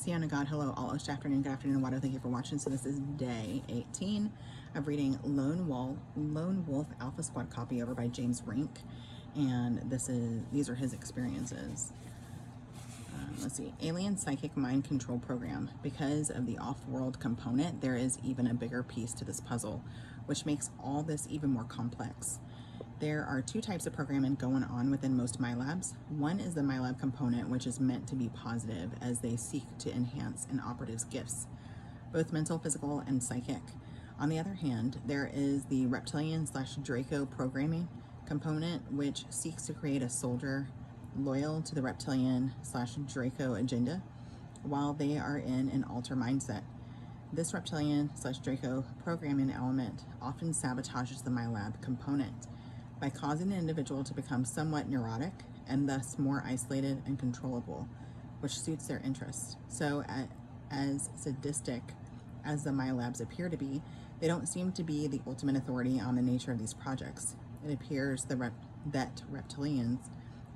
Sienna God, hello, all Osh afternoon, good afternoon, Wado. Thank you for watching. So this is day 18 of reading Lone Wolf Alpha Squad copy over by James Rink, and these are his experiences. Let's see, Alien Psychic Mind Control Program. Because of the off-world component, there is even a bigger piece to this puzzle, which makes all this even more complex. There are two types of programming going on within most MyLabs. One is the MyLab component, which is meant to be positive as they seek to enhance an operative's gifts, both mental, physical, and psychic. On the other hand, there is the reptilian/Draco programming component, which seeks to create a soldier loyal to the reptilian/Draco agenda while they are in an alter mindset. This reptilian/Draco programming element often sabotages the MyLab component by causing the individual to become somewhat neurotic and thus more isolated and controllable, which suits their interests. So as sadistic as the MyLabs appear to be, they don't seem to be the ultimate authority on the nature of these projects. It appears that reptilians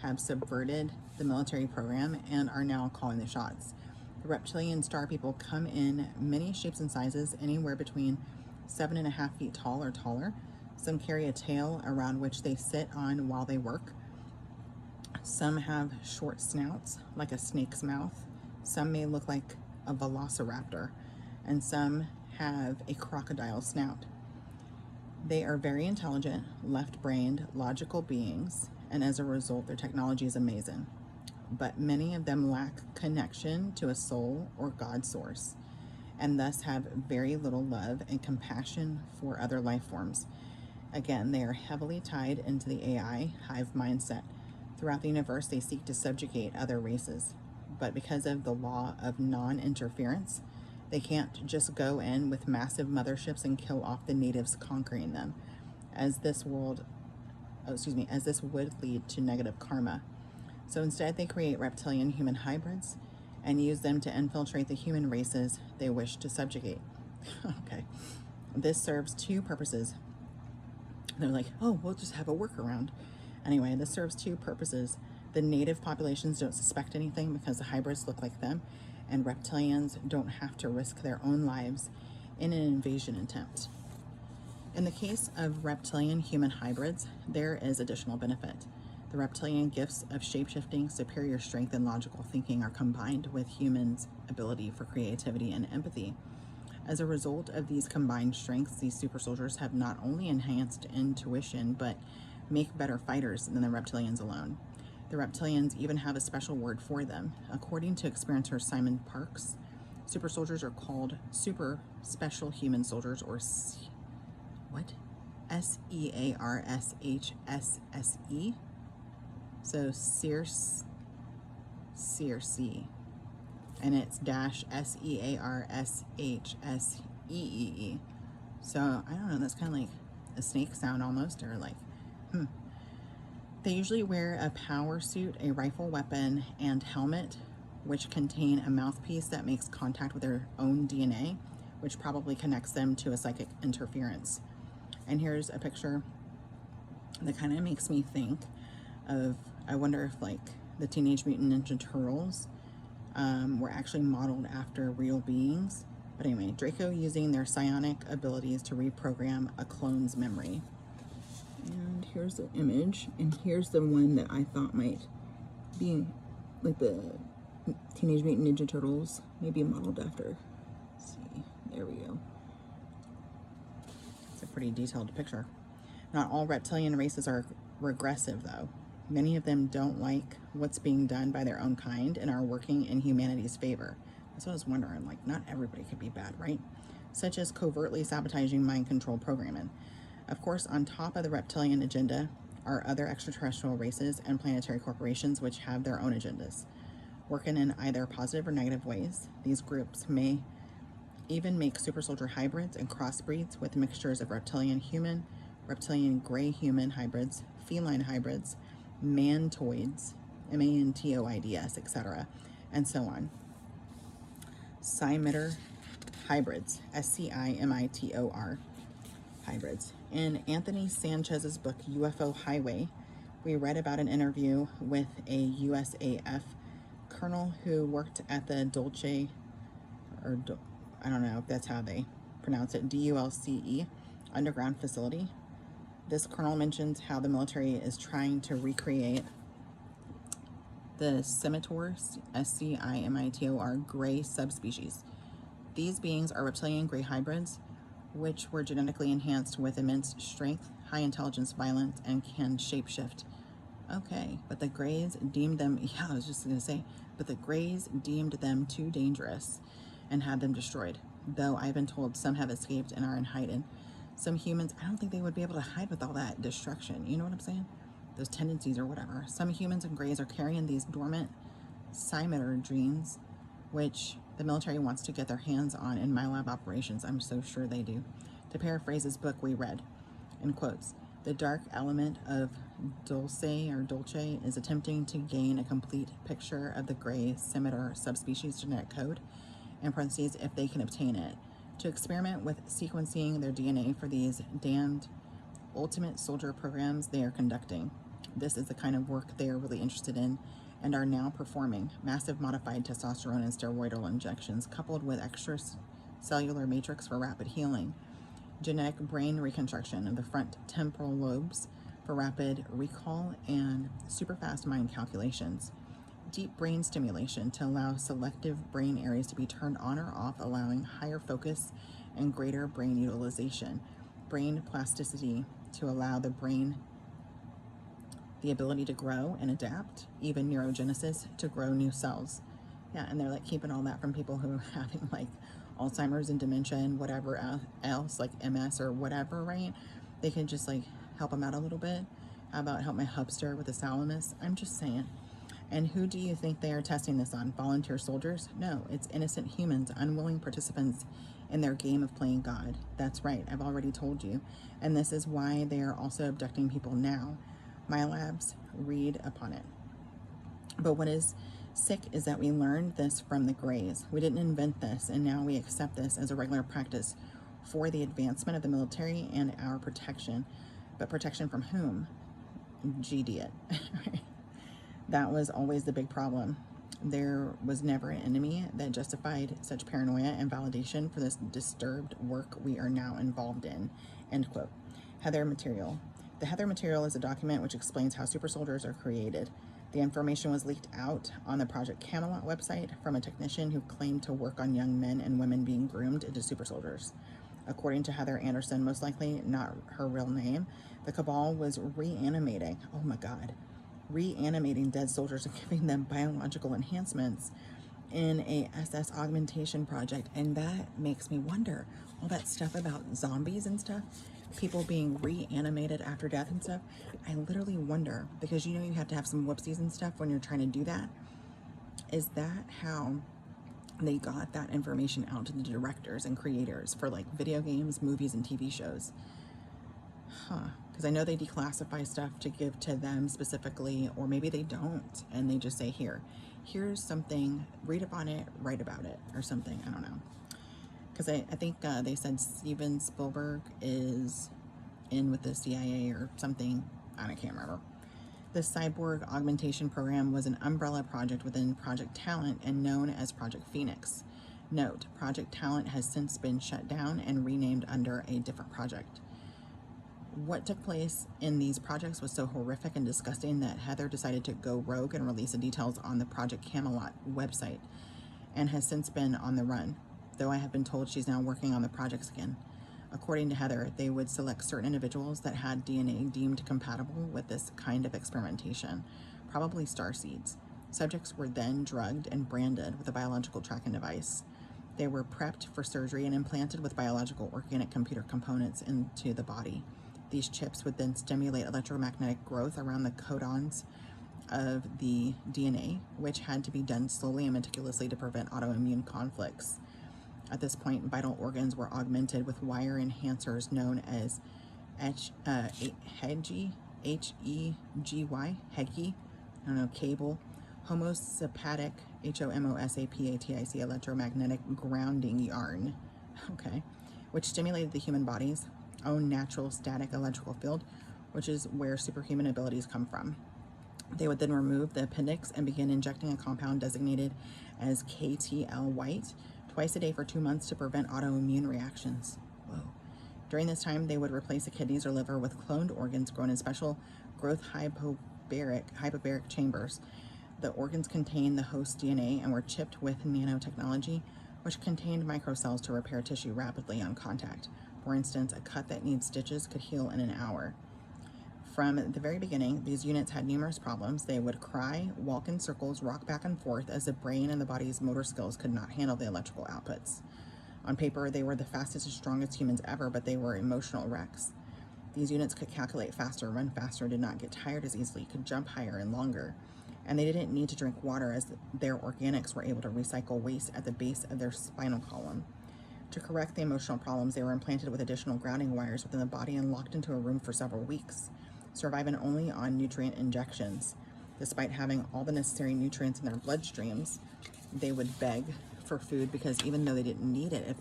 have subverted the military program and are now calling the shots. The reptilian star people come in many shapes and sizes, anywhere between 7.5 feet tall or taller. Some carry a tail around which they sit on while they work. Some have short snouts, like a snake's mouth. Some may look like a velociraptor, and some have a crocodile snout. They are very intelligent, left-brained, logical beings, and as a result, their technology is amazing. But many of them lack connection to a soul or God source, and thus have very little love and compassion for other life forms. Again, they are heavily tied into the AI hive mindset. Throughout the universe, they seek to subjugate other races. But because of the law of non-interference, they can't just go in with massive motherships and kill off the natives conquering them, as this would lead to negative karma. So instead, they create reptilian human hybrids and use them to infiltrate the human races they wish to subjugate. Okay, this serves two purposes. They're like, oh, we'll just have a workaround. Anyway, this serves two purposes. The native populations don't suspect anything because the hybrids look like them, and reptilians don't have to risk their own lives in an invasion attempt. In the case of reptilian human hybrids, there is additional benefit. The reptilian gifts of shapeshifting, superior strength, and logical thinking are combined with humans' ability for creativity and empathy. As a result of these combined strengths, these super soldiers have not only enhanced intuition, but make better fighters than the reptilians alone. The reptilians even have a special word for them. According to experiencer Simon Parks, super soldiers are called super special human soldiers, or SEARSHSSE. So SEARSE. And it's -SEARSHSEEE. So I don't know, that's kind of like a snake sound almost, or like, They usually wear a power suit, a rifle weapon, and helmet, which contain a mouthpiece that makes contact with their own DNA, which probably connects them to a psychic interference. And here's a picture that kind of makes me think of, I wonder if like the Teenage Mutant Ninja Turtles were actually modeled after real beings. But anyway, Draco using their psionic abilities to reprogram a clone's memory. And here's the image, and here's the one that I thought might be like the Teenage Mutant Ninja Turtles, maybe modeled after. Let's see, there we go. It's a pretty detailed picture. Not all reptilian races are regressive, though. Many of them don't like what's being done by their own kind and are working in humanity's favor. That's what I was wondering, like, not everybody could be bad, right? Such as covertly sabotaging mind control programming. Of course, on top of the reptilian agenda are other extraterrestrial races and planetary corporations which have their own agendas, working in either positive or negative ways. These groups may even make super soldier hybrids and crossbreeds with mixtures of reptilian human, reptilian gray human hybrids, feline hybrids, mantoids, mantoids, etc., and so on. Scimitar hybrids, SCIMITOR hybrids. In Anthony Sanchez's book, UFO Highway, we read about an interview with a USAF colonel who worked at the Dulce, or I don't know if that's how they pronounce it, DULCE, underground facility. This colonel mentions how the military is trying to recreate the Scimitor, Scimitor, gray subspecies. These beings are reptilian gray hybrids, which were genetically enhanced with immense strength, high intelligence, violence, and can shapeshift. Okay, but the Greys deemed them, yeah, I was just going to say, but the Greys deemed them too dangerous and had them destroyed. Though I've been told some have escaped and are in hiding. Some humans, I don't think they would be able to hide with all that destruction. You know what I'm saying? Those tendencies or whatever. Some humans and Greys are carrying these dormant scimitar genes, which the military wants to get their hands on in my lab operations. I'm so sure they do. To paraphrase his book we read, in quotes, the dark element of Dulce is attempting to gain a complete picture of the gray scimitar subspecies genetic code, in parentheses, if they can obtain it, to experiment with sequencing their DNA for these damned ultimate soldier programs they are conducting. This is the kind of work they are really interested in and are now performing. Massive modified testosterone and steroidal injections coupled with extracellular matrix for rapid healing. Genetic brain reconstruction of the front temporal lobes for rapid recall and superfast mind calculations. Deep brain stimulation to allow selective brain areas to be turned on or off, allowing higher focus and greater brain utilization. Brain plasticity to allow the brain the ability to grow and adapt, even neurogenesis to grow new cells. Yeah, and they're like keeping all that from people who are having like Alzheimer's and dementia and whatever else, like MS or whatever, right? They can just like help them out a little bit. How about help my hubster with the thalamus? I'm just saying. And who do you think they are testing this on? Volunteer soldiers? No, it's innocent humans, unwilling participants in their game of playing God. That's right, I've already told you. And this is why they are also abducting people now. My labs read upon it. But what is sick is that we learned this from the Greys. We didn't invent this, and now we accept this as a regular practice for the advancement of the military and our protection. But protection from whom? GD it. That was always the big problem. There was never an enemy that justified such paranoia and validation for this disturbed work we are now involved in. End quote. Heather material. The Heather material is a document which explains how super soldiers are created. The information was leaked out on the Project Camelot website from a technician who claimed to work on young men and women being groomed into super soldiers. According to Heather Anderson, most likely not her real name, the cabal was reanimating, oh my God, reanimating dead soldiers and giving them biological enhancements in a SS augmentation project. And that makes me wonder, all that stuff about zombies and stuff, people being reanimated after death and stuff, I literally wonder, because you know you have to have some whoopsies and stuff when you're trying to do that. Is that how they got that information out to the directors and creators for like video games, movies, and TV shows? Because I know they declassify stuff to give to them specifically, or maybe they don't, and they just say, here's something, read up on it, write about it, or something, I don't know. Because I think they said Steven Spielberg is in with the CIA or something, I can't remember. The cyborg augmentation program was an umbrella project within Project Talent and known as Project Phoenix. Note, Project Talent has since been shut down and renamed under a different project. What took place in these projects was so horrific and disgusting that Heather decided to go rogue and release the details on the Project Camelot website and has since been on the run, though I have been told she's now working on the projects again. According to Heather, they would select certain individuals that had DNA deemed compatible with this kind of experimentation, probably starseeds. Subjects were then drugged and branded with a biological tracking device. They were prepped for surgery and implanted with biological organic computer components into the body. These chips would then stimulate electromagnetic growth around the codons of the DNA, which had to be done slowly and meticulously to prevent autoimmune conflicts. At this point, vital organs were augmented with wire enhancers known as HEGY, H-E-G-Y, HEGY, I don't know, cable, homosympathetic, H-O-M-O-S-A-P-A-T-I-C, electromagnetic grounding yarn, okay, which stimulated the human body's own natural static electrical field, which is where superhuman abilities come from. They would then remove the appendix and begin injecting a compound designated as KTL white twice a day for 2 months to prevent autoimmune reactions. Whoa. During this time, they would replace the kidneys or liver with cloned organs grown in special growth hypobaric chambers. The organs contained the host DNA and were chipped with nanotechnology, which contained microcells to repair tissue rapidly on contact. For instance, a cut that needs stitches could heal in an hour. From the very beginning, these units had numerous problems. They would cry, walk in circles, rock back and forth as the brain and the body's motor skills could not handle the electrical outputs. On paper, they were the fastest and strongest humans ever, but they were emotional wrecks. These units could calculate faster, run faster, did not get tired as easily, could jump higher and longer. And they didn't need to drink water as their organics were able to recycle waste at the base of their spinal column. To correct the emotional problems, they were implanted with additional grounding wires within the body and locked into a room for several weeks, surviving only on nutrient injections. Despite having all the necessary nutrients in their bloodstreams, they would beg for food because even though they didn't need it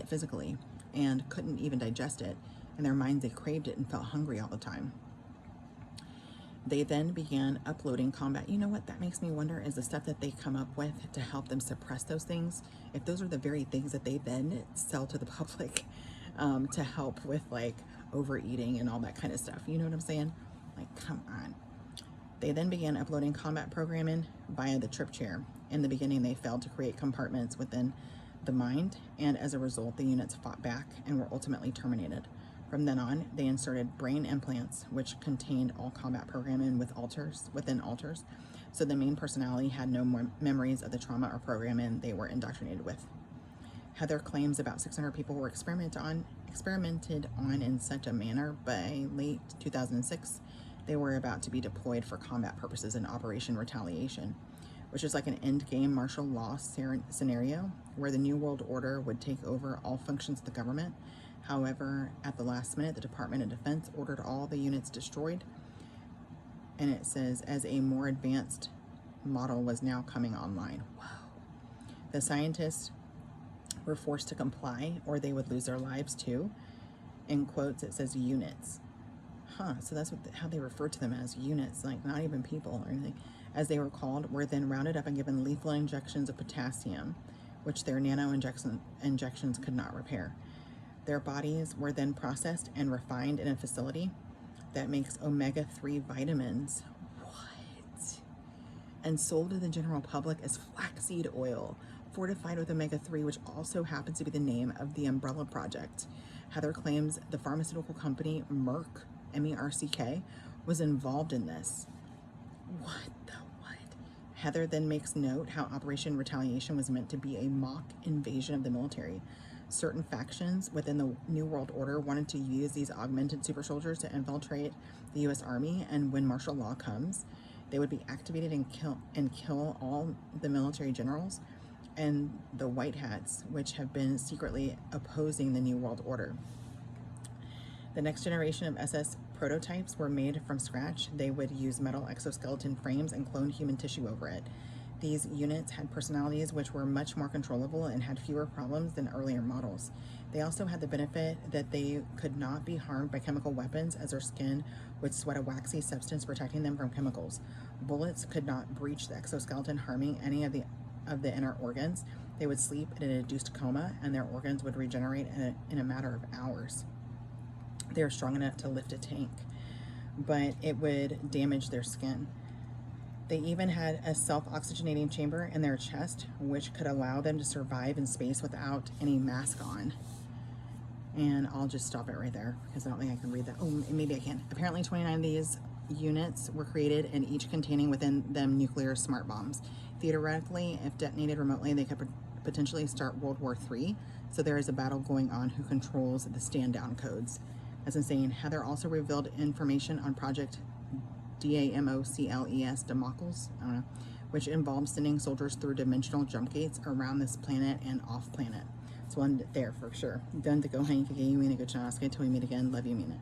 physically and couldn't even digest it, in their minds they craved it and felt hungry all the time. They then began uploading combat. You know what that makes me wonder is the stuff that they come up with to help them suppress those things. If those are the very things that they then sell to the public to help with like overeating and all that kind of stuff. You know what I'm saying? Like, come on. They then began uploading combat programming via the trip chair. In the beginning, they failed to create compartments within the mind, and as a result, the units fought back and were ultimately terminated. From then on, they inserted brain implants, which contained all combat programming within alters, so the main personality had no more memories of the trauma or programming they were indoctrinated with. Heather claims about 600 people were experimented on in such a manner by late 2006. They were about to be deployed for combat purposes in Operation Retaliation, which is like an endgame martial law scenario where the New World Order would take over all functions of the government. However, at the last minute, the Department of Defense ordered all the units destroyed, and it says as a more advanced model was now coming online. Whoa. The scientists were forced to comply or they would lose their lives too. In quotes, it says units. So that's how they refer to them, as units, like not even people or anything. As they were called, were then rounded up and given lethal injections of potassium, which their nano injections could not repair. Their bodies were then processed and refined in a facility that makes omega-3 vitamins. What? And sold to the general public as flaxseed oil, fortified with omega-3, which also happens to be the name of the umbrella project. Heather claims the pharmaceutical company Merck, M-E-R-C-K, was involved in this. What the what? Heather then makes note how Operation Retaliation was meant to be a mock invasion of the military. Certain factions within the New World Order wanted to use these augmented super soldiers to infiltrate the U.S. Army, and when martial law comes, they would be activated and kill all the military generals and the white hats, which have been secretly opposing the New World Order. The next generation of SS prototypes were made from scratch. They would use metal exoskeleton frames and clone human tissue over it. These units had personalities which were much more controllable and had fewer problems than earlier models. They also had the benefit that they could not be harmed by chemical weapons, as their skin would sweat a waxy substance protecting them from chemicals. Bullets could not breach the exoskeleton, harming any of the inner organs. They would sleep in an induced coma, and their organs would regenerate in a matter of hours. They are strong enough to lift a tank, but it would damage their skin. They even had a self-oxygenating chamber in their chest, which could allow them to survive in space without any mask on. And I'll just stop it right there because I don't think I can read that. Oh, maybe I can. Apparently 29 of these units were created, and each containing within them nuclear smart bombs. Theoretically, if detonated remotely, they could potentially start World War III. So there is a battle going on who controls the stand-down codes. That's insane. Heather also revealed information on Project DAMOCLES, Damocles, I don't know, which involves sending soldiers through dimensional jump gates around this planet and off planet. So one there for sure. Done to go hang, until we meet again. Love you, mean it.